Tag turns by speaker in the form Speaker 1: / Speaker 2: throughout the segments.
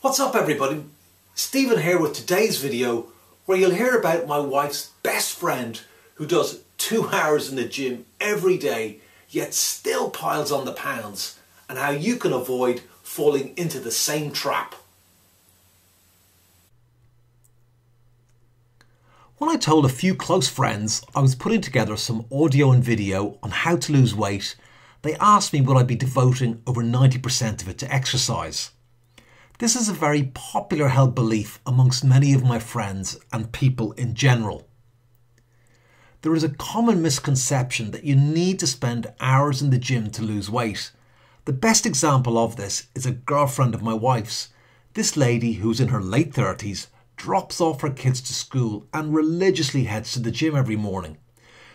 Speaker 1: What's up everybody? Stephen here with today's video where you'll hear about my wife's best friend who does 2 hours in the gym every day yet still piles on the pounds, and how you can avoid falling into the same trap. When I told a few close friends I was putting together some audio and video on how to lose weight, they asked me would I be devoting over 90% of it to exercise. This is a very popular held belief amongst many of my friends and people in general. There is a common misconception that you need to spend hours in the gym to lose weight. The best example of this is a girlfriend of my wife's. This lady, who's in her late 30s, drops off her kids to school and religiously heads to the gym every morning.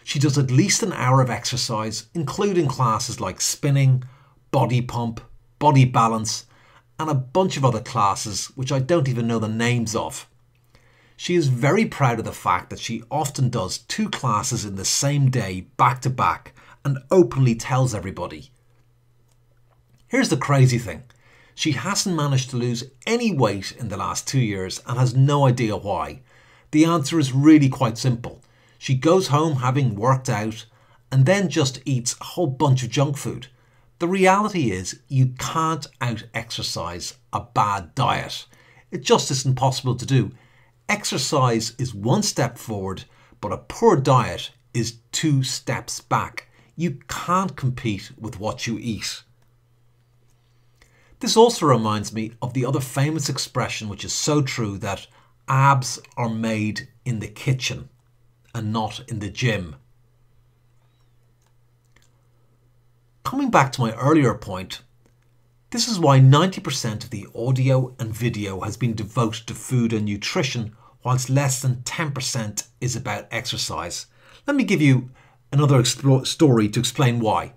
Speaker 1: She does at least an hour of exercise, including classes like spinning, body pump, body balance, and a bunch of other classes which I don't even know the names of. She is very proud of the fact that she often does 2 classes in the same day back to back and openly tells everybody. Here's the crazy thing. She hasn't managed to lose any weight in the last 2 years and has no idea why. The answer is really quite simple. She goes home having worked out and then just eats a whole bunch of junk food. The reality is you can't out-exercise a bad diet. It just isn't possible to do. Exercise is 1 step forward, but a poor diet is 2 steps back. You can't compete with what you eat. This also reminds me of the other famous expression, which is so true, that abs are made in the kitchen and not in the gym. Coming back to my earlier point, this is why 90% of the audio and video has been devoted to food and nutrition, whilst less than 10% is about exercise. Let me give you another story to explain why.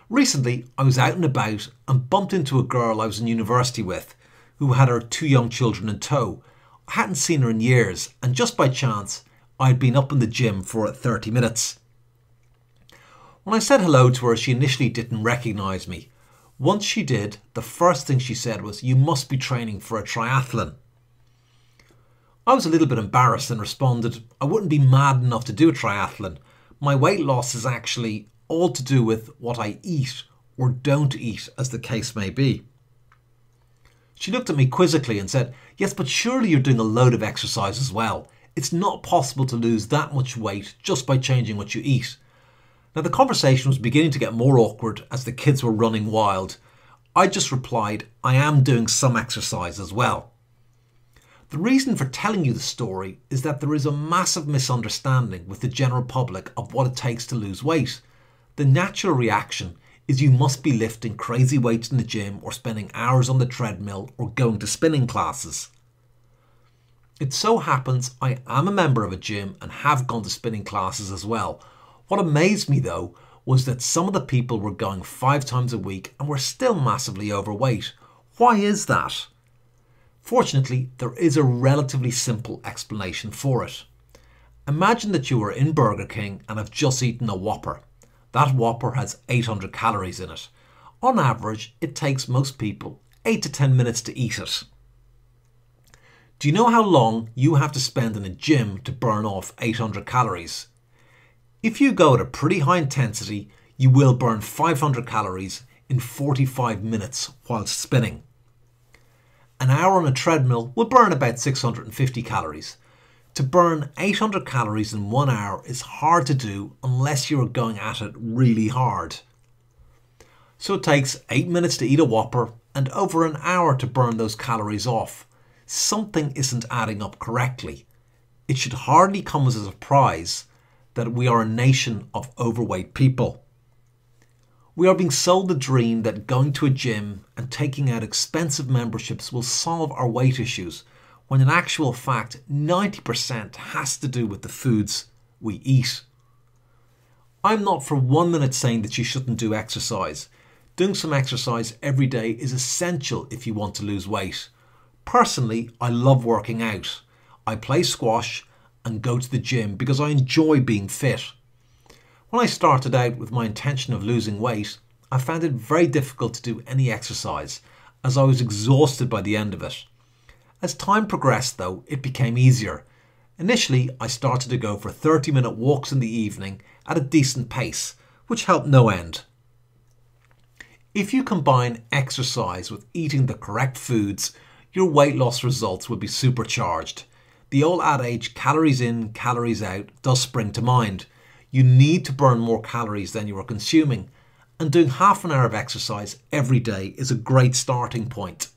Speaker 1: Recently, I was out and about and bumped into a girl I was in university with who had her 2 young children in tow. I hadn't seen her in years, and just by chance, I'd been up in the gym for 30 minutes. When I said hello to her, she initially didn't recognise me. Once she did, the first thing she said was, "You must be training for a triathlon." I was a little bit embarrassed and responded, "I wouldn't be mad enough to do a triathlon. My weight loss is actually all to do with what I eat or don't eat, as the case may be." She looked at me quizzically and said, "Yes, but surely you're doing a load of exercise as well. It's not possible to lose that much weight just by changing what you eat." Now the conversation was beginning to get more awkward as the kids were running wild. I just replied, "I am doing some exercise as well." The reason for telling you the story is that there is a massive misunderstanding with the general public of what it takes to lose weight. The natural reaction is you must be lifting crazy weights in the gym or spending hours on the treadmill or going to spinning classes. It so happens I am a member of a gym and have gone to spinning classes as well. What amazed me though was that some of the people were going 5 times a week and were still massively overweight. Why is that? Fortunately, there is a relatively simple explanation for it. Imagine that you are in Burger King and have just eaten a Whopper. That Whopper has 800 calories in it. On average, it takes most people 8 to 10 minutes to eat it. Do you know how long you have to spend in a gym to burn off 800 calories? If you go at a pretty high intensity, you will burn 500 calories in 45 minutes while spinning. An hour on a treadmill will burn about 650 calories. To burn 800 calories in 1 hour is hard to do unless you're going at it really hard. So it takes 8 minutes to eat a Whopper and over an hour to burn those calories off. Something isn't adding up correctly. It should hardly come as a surprise that we are a nation of overweight people. We are being sold the dream that going to a gym and taking out expensive memberships will solve our weight issues, when in actual fact 90% has to do with the foods we eat. I'm not for 1 minute saying that you shouldn't do exercise. Doing some exercise every day is essential if you want to lose weight. Personally, I love working out. I play squash and go to the gym because I enjoy being fit. When I started out with my intention of losing weight, I found it very difficult to do any exercise as I was exhausted by the end of it. As time progressed though, it became easier. Initially, I started to go for 30-minute walks in the evening at a decent pace, which helped no end. If you combine exercise with eating the correct foods, your weight loss results will be supercharged. The old adage, calories in, calories out, does spring to mind. You need to burn more calories than you are consuming, and doing half an hour of exercise every day is a great starting point.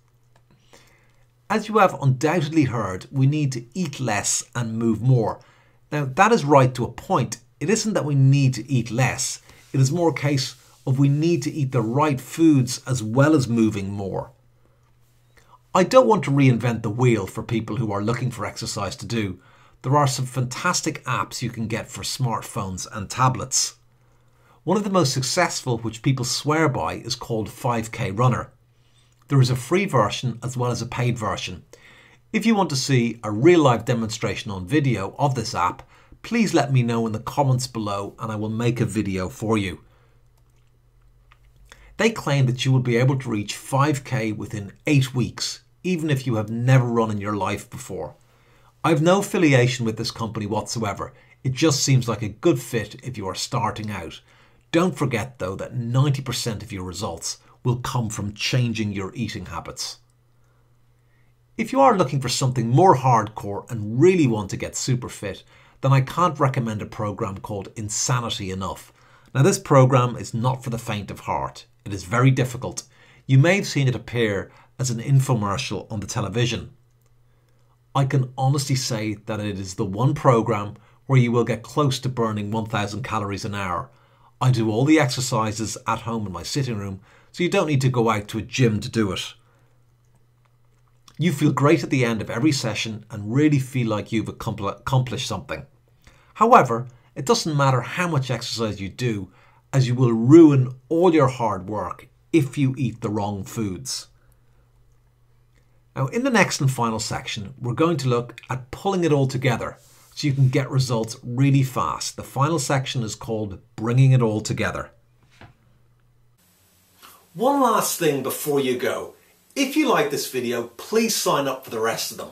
Speaker 1: As you have undoubtedly heard, we need to eat less and move more. Now, that is right to a point. It isn't that we need to eat less. It is more a case of we need to eat the right foods as well as moving more. I don't want to reinvent the wheel for people who are looking for exercise to do. There are some fantastic apps you can get for smartphones and tablets. One of the most successful, which people swear by, is called 5K Runner. There is a free version as well as a paid version. If you want to see a real-life demonstration on video of this app, please let me know in the comments below and I will make a video for you. They claim that you will be able to reach 5K within 8 weeks, even if you have never run in your life before. I have no affiliation with this company whatsoever. It just seems like a good fit if you are starting out. Don't forget though that 90% of your results will come from changing your eating habits. If you are looking for something more hardcore and really want to get super fit, then I can't recommend a program called Insanity enough. Now, this program is not for the faint of heart. It is very difficult. You may have seen it appear as an infomercial on the television. I can honestly say that it is the one program where you will get close to burning 1,000 calories an hour. I do all the exercises at home in my sitting room, so you don't need to go out to a gym to do it. You feel great at the end of every session and really feel like you've accomplished something. However, it doesn't matter how much exercise you do, as you will ruin all your hard work if you eat the wrong foods. Now, in the next and final section, we're going to look at pulling it all together so you can get results really fast. The final section is called Bringing It All Together. One last thing before you go. If you like this video, please sign up for the rest of them.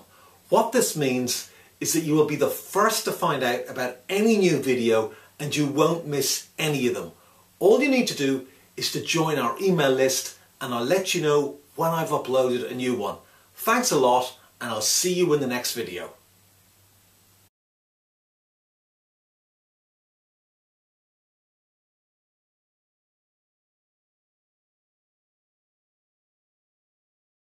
Speaker 1: What this means is that you will be the first to find out about any new video and you won't miss any of them. All you need to do is to join our email list and I'll let you know when I've uploaded a new one. Thanks a lot and I'll see you in the next video.